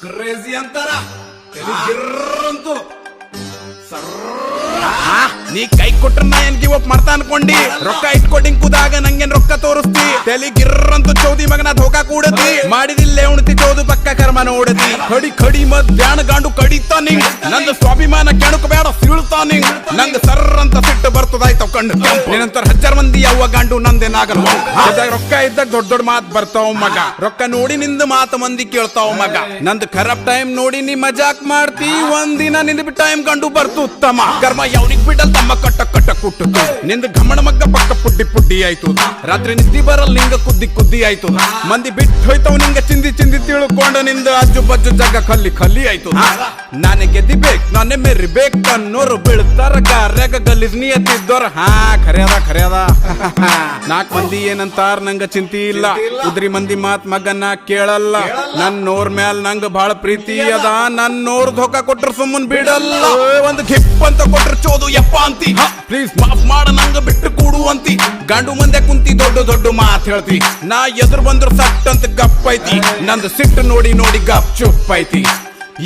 crazy ಅಂತಾರ ಅಂತೂ ನೀ ಕೈ ಕೊಟ್ರ ನಾ ಏನ್ ಗಿವ್ ಅಪ್ ಮಾಡ್ತಾ ಅನ್ಕೊಂಡಿ ರೊಕ್ಕ ಇಟ್ಕೊಟ್ಟಿಂಗ್ ಕುದಾಗ ನಂಗೇನ್ ರೊಕ್ಕ ತೋರಿಸ್ತಿ ತಲಿ ಗಿರ್ರಂತು ಚೌದಿ ಮಗನ ಧೋಕಾ ಕೂಡತಿ ಮಾಡಿದಿಲ್ಲೇ ಉಣ್ತಿ ಚೌದು ಪಕ್ಕ ಕರ್ಮ ನೋಡತಿ ಕಡಿ ಕಡಿ ಮಧ್ಯಾಹ್ನ ಗಾಂಡು ಕಡಿತಾ ನಿಂಗ್ ನಂದು ಸ್ವಾಭಿಮಾನ ಕೆಣಕ ಬೇಡ ಸೀಳ್ತಾ ನಿಂಗ್ ನಂಗ ಸರ್ರ ಅಂತ ಸಿಟ್ಟು ಬರ್ತದಾಯ್ತವ್ ಕಂಡು ನಿನ್ನಂತರ 1000 ಮಂದಿ ಯಾವ ಗಾಂಡು ನಂದೇನಾಗಲ್ಲ ರೊಕ್ಕ ಇದ್ದಾಗ ದೊಡ್ಡ ದೊಡ್ಡ ಮಾತ್ ಬರ್ತಾವ ಮಗ ರೊಕ್ಕ ನೋಡಿ ನಿಂದ ಮಾತು ಮಂದಿ ಕೇಳ್ತಾವ ಮಗ ನಂದು ಖರಾಬ್ ಟೈಮ್ ನೋಡಿ ನೀ ಮಜಾಕ್ ಮಾಡ್ತಿ ಒಂದಿನ ನಿಂದ ಟೈಮ್ ಕಂಡು ಬರ್ತು ಉತ್ತಮ ಕರ್ಮ ಯಾವನಿಗ್ ಬಿಡಲ್ ತಮ್ಮ ಕಟ್ಟ ಕಟ್ಟ ಕುಟ್ಟು ನಿಂದ ಘಮಣ ಮಗ್ಗ ಪಕ್ಕ ಪುಡ್ಡಿ ಪುಡ್ಡಿ ಆಯ್ತು ರಾತ್ರಿ ನಿದ್ದಿ ಬರಲ್ ನಿಂಗ ಕುದ್ದಿ ಕುದ್ದಿ ಆಯ್ತು ಮಂದಿ ಬಿಟ್ಟು ಹೋಯ್ತವ್ ನಿಂಗ ಚಿಂದಿ ಚಿಂದಿ ತಿಳ್ಕೊಂಡು ನಿಂದ ಅಜ್ಜು ಬಜ್ಜು ಜಾಗ ಖಲ್ಲಿ ಖಲ್ಲಿ ಆಯ್ತು ನಾನೇ ಗೆದ್ದಿಬೇಕ್ ನಾನೇ ಮೆರಿಬೇಕ್ ಅನ್ನೋರು ಬೀಳ್ತಾರ ಗಾರ್ಯಾಗ ಗಲೀಜ್ ನಿಯತ್ತಿದ್ದೋರ ಖರ್ಯಾದ 4 ಮಂದಿ ಏನಂತಾರ ನಂಗ ಚಿಂತಿ ಇಲ್ಲ ಉದ್ರಿ ಮಂದಿ ಮಾತ್ ಮಗನ ಕೇಳಲ್ಲ ನನ್ನೋರ್ ಮ್ಯಾಲ್ ನಂಗ ಬಾಳ ಪ್ರೀತಿ ಅದ ನನ್ನೋರ್ ಧೋಕಾ ಕೊಟ್ರ ಸುಮ್ಮನ್ ಬಿಡಲ್ಲ ಒಂದ್ ಗಿಪ್ ಅಂತ ಕೊಟ್ರ ಚೋದು ಯಪ್ಪ ಅಂತಿ ಪ್ಲೀಸ್ ಮಾಫ್ ಮಾಡ ನಂಗ ಬಿಟ್ಟು ಕೂಡು ಅಂತಿ ಗಂಡು ಮಂದೆ ಕುಂತಿ ದೊಡ್ಡ ದೊಡ್ಡ ಮಾತ್ ಹೇಳ್ತಿ ನಾ ಎದುರು ಬಂದ್ರು ಸಟ್ ಅಂತ ಗಪ್ ಐತಿ ನಂದು ಸಿಟ್ಟು ನೋಡಿ ನೋಡಿ ಗಪ್ ಚುಪ್ ಐತಿ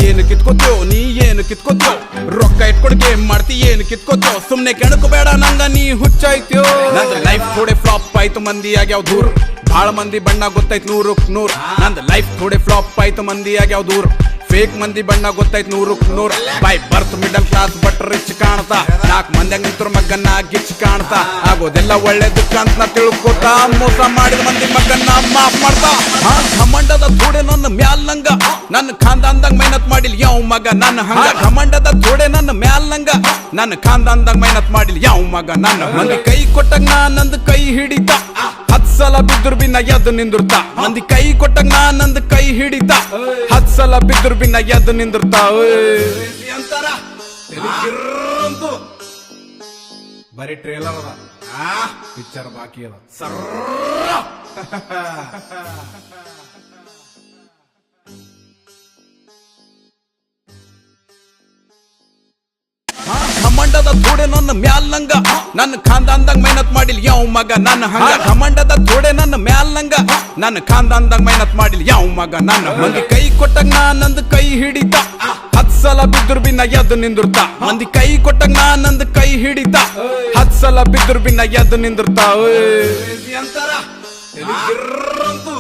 ಏನು ಕಿತ್ಕೋತೋ ನೀ ಏನು ಕಿತ್ಕೋತೋ ರೊಕ್ಕ ಇಟ್ಕೊಡ್ ಗೇಮ್ ಮಾಡ್ತಿ ಏನು ಕಿತ್ಕೋತೋ ಸುಮ್ನೆ ಕೆಣಕು ಬೇಡ ನಂಗ ನೀ ಹುಚ್ಚಾಯ್ತೋ ನಂದು ಲೈಫ್ ಥೋಡೆ ಫ್ಲಾಪ್ ಆಯ್ತು ಮಂದಿ ಆಗ್ಯಾವ ದೂರ ಬಾಳ ಮಂದಿ ಬಣ್ಣ ಗೊತ್ತಾಯ್ತು 100ಕ್ಕೆ 100 ನಂದು ಲೈಫ್ ಥೋಡೆ ಫ್ಲಾಪ್ ಆಯ್ತು ಮಂದಿ ಆಗ್ಯಾವ ದೂರ ಫೇಕ್ ಮಂದಿ ಬಣ್ಣ ಗೊತ್ತಾಯ್ತು 100ಕ್ಕೆ 100 by birth middle class but rich ಕಾಣ್ತಾ 4 ಮಂದಿಯಾಗ ನಿಂತ್ರ ಮಗನ್ನ ಗಿಚ್ ಕಾಣ್ತಾ ಆಗೋದೆಲ್ಲ ಒಳ್ಳೇದಕ್ಕಂತ ನಾ ತಿಳ್ಕೊತಾ ಮೋಸ ಮಾಡಿದ ಮಂದಿ ಮಗನ್ನ ಮಾಫ್ ಮಾಡ್ತಾ ಘಮಂಡದ ಥೋಡೆ ನನ್ನ ಮ್ಯಾಲ್ ನಂಗ ನನ್ನ ಖಾನ್ದಾನ್ದಾಗ ಮೆಹನತ್ ಮಾಡಿಲ್ ಯಾವ ಮಗ ನನ್ನ ಹಂಗ ಘಮಂಡದ ಥೋಡೆ ನನ್ನ ಮ್ಯಾಲ್ ನಂಗ ನನ್ನ ಖಾನ್ದಾನ್ದಾಗ ಮೆಹನತ್ ಮಾಡಿಲ್ ಯಾವ ಮಗ ನನ್ನ ಮಂದಿ ಕೈ ಕೊಟ್ಟಾಗ ನಾ ನಂದು ಕೈ ಹಿಡಿತ 10 ಸಲ ಬಿದ್ರು ಬಿನ್ನ ಎದ್ದು ನಿಂದಿರ್ತ ಮಂದಿ ಕೈ ಕೊಟ್ಟಾಗ ನಾ ನಂದು ಕೈ ಹಿಡಿತ 10 ಸಲ ಬಿದ್ರು ಬಿನ್ನ ಎದ್ದು ನಿಂದಿರ್ತಾವ ಅಂತಾರ ಅಂತೂ ಬರೀ ಟ್ರೇಲರ್ ಅದ ಪಿಕ್ಚರ್ ಬಾಕಿ ಅದ ಘಮಂಡದ ಥೋಡೆ ನನ್ನ ಮ್ಯಾಲ್ ನಂಗ ನನ್ನ ಖಾನ್ದಾನ್ದಾಗ ಮೆಹನತ್ ಮಾಡಿಲ್ ಯಾವ ಮಗ ನನ್ನ ಹಂಗ ಘಮಂಡದ ಥೋಡೆ ನನ್ನ ಮ್ಯಾಲ್ ನಂಗ ನನ್ನ ಖಾನ್ದಾನ್ದಾಗ ಮೆಹನತ್ ಮಾಡಿಲ್ ಯಾವ ಮಗ ನನ್ನ ಮಂದಿ ಕೈ ಕೊಟ್ಟಾಗ ನಾ ನಂದು ಕೈ ಹಿಡಿತ 10 ಸಲ ಬಿದ್ರು ಬಿನ್ನ ಎದ್ದು ನಿಂದಿರ್ತ ಮಂದಿ ಕೈ ಕೊಟ್ಟಾಗ ನಾ ನಂದು ಕೈ ಹಿಡಿತ 10 ಸಲ ಬಿದ್ರು ಬಿನ್ನ ಎದ್ದು ನಿಂದಿರ್ತಾವ ಅಂತಾರ ಅಂತೂ